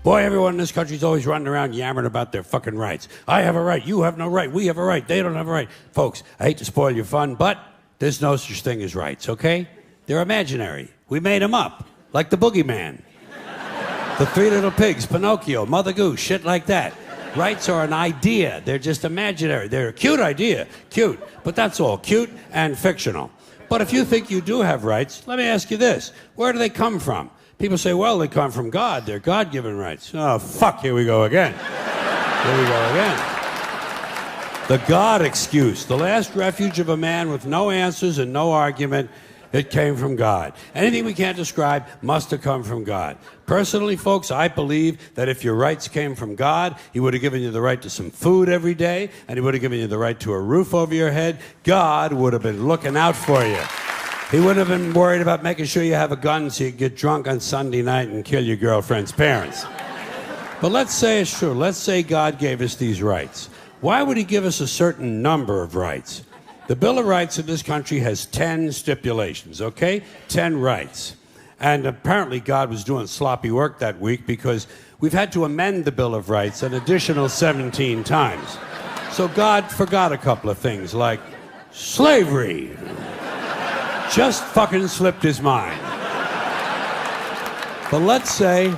Boy, everyone in this country's always running around yammering about their fucking rights. I have a right, you have no right, we have a right, they don't have a right. Folks, I hate to spoil your fun, but there's no such thing as rights, okay? They're imaginary. We made them up, like the boogeyman. The Three Little Pigs, Pinocchio, Mother Goose, shit like that. Rights are an idea. They're just imaginary. They're a cute idea, cute, but that's all, cute and fictional. But if you think you do have rights, let me ask you this. Where do they come from? People say, well, they come from God. They're God-given rights. Oh, fuck, here we go again. Here we go again. The God excuse, the last refuge of a man with no answers and no argument. It came from God. Anything we can't describe must have come from God. Personally, folks, I believe that if your rights came from God, he would have given you the right to some food every day, and he would have given you the right to a roof over your head. God would have been looking out for you. He wouldn't have been worried about making sure you have a gun so you can get drunk on Sunday night and kill your girlfriend's parents. But let's say it's true. Let's say God gave us these rights. Why would he give us a certain number of rights? The Bill of Rights in this country has 10 stipulations, okay? 10 rights. And apparently God was doing sloppy work that week because we've had to amend the Bill of Rights an additional 17 times. So God forgot a couple of things like slavery. Just fucking slipped his mind. But let's say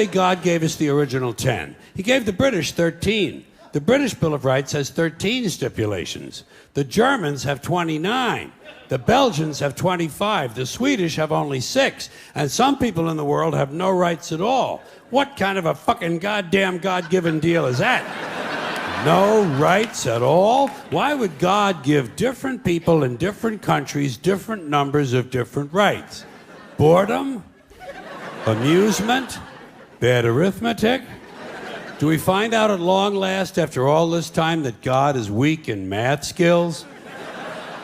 God gave us the original 10. He gave the British 13. The British Bill of Rights has 13 stipulations. The Germans have 29. The Belgians have 25. The Swedish have only 6. And some people in the world have no rights at all. What kind of a fucking goddamn God-given deal is that? No rights at all? Why would God give different people in different countries different numbers of different rights? Boredom? Amusement? Bad arithmetic? Do we find out at long last, after all this time, that God is weak in math skills?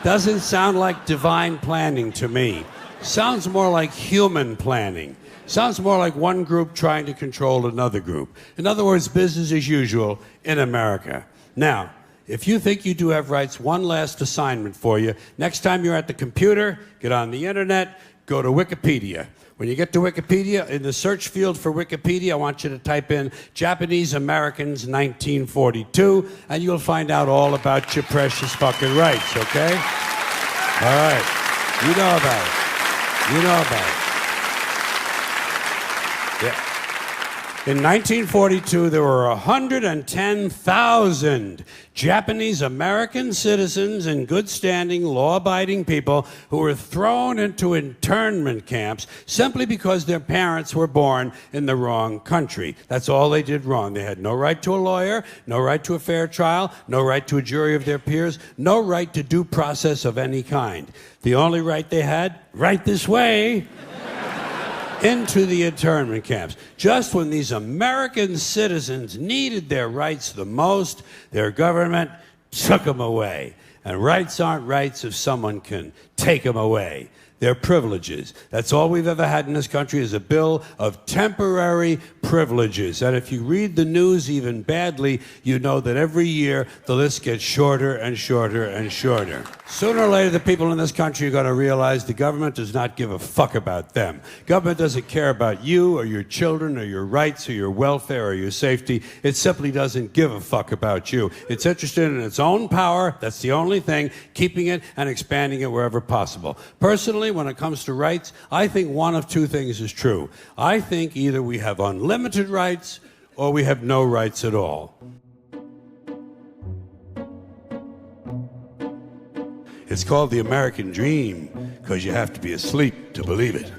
Doesn't sound like divine planning to me. Sounds more like human planning. Sounds more like one group trying to control another group. In other words, business as usual in America. Now, if you think you do have rights, one last assignment for you. Next time you're at the computer, get on the internet, go to Wikipedia. When you get to Wikipedia, in the search field for Wikipedia, I want you to type in Japanese Americans 1942, and you'll find out all about your precious fucking rights, okay? All right. You know about it. You know about it. Yeah. In 1942, there were 110,000 Japanese American citizens in good standing, law-abiding people who were thrown into internment camps simply because their parents were born in the wrong country. That's all they did wrong. They had no right to a lawyer, no right to a fair trial, no right to a jury of their peers, no right to due process of any kind. The only right they had, right this way, into the internment camps. Just when these American citizens needed their rights the most, their government took them away. And rights aren't rights if someone can take them away. They're privileges. That's all we've ever had in this country is a bill of temporary privileges. And if you read the news even badly, you know that every year the list gets shorter and shorter and shorter. Sooner or later, the people in this country are going to realize the government does not give a fuck about them. Government doesn't care about you or your children or your rights or your welfare or your safety. It simply doesn't give a fuck about you. It's interested in its own power. That's the only thing, keeping it and expanding it wherever possible. Personally, when it comes to rights, I think one of two things is true. I think either we have unlimited rights or we have no rights at all. It's called the American dream because you have to be asleep to believe it.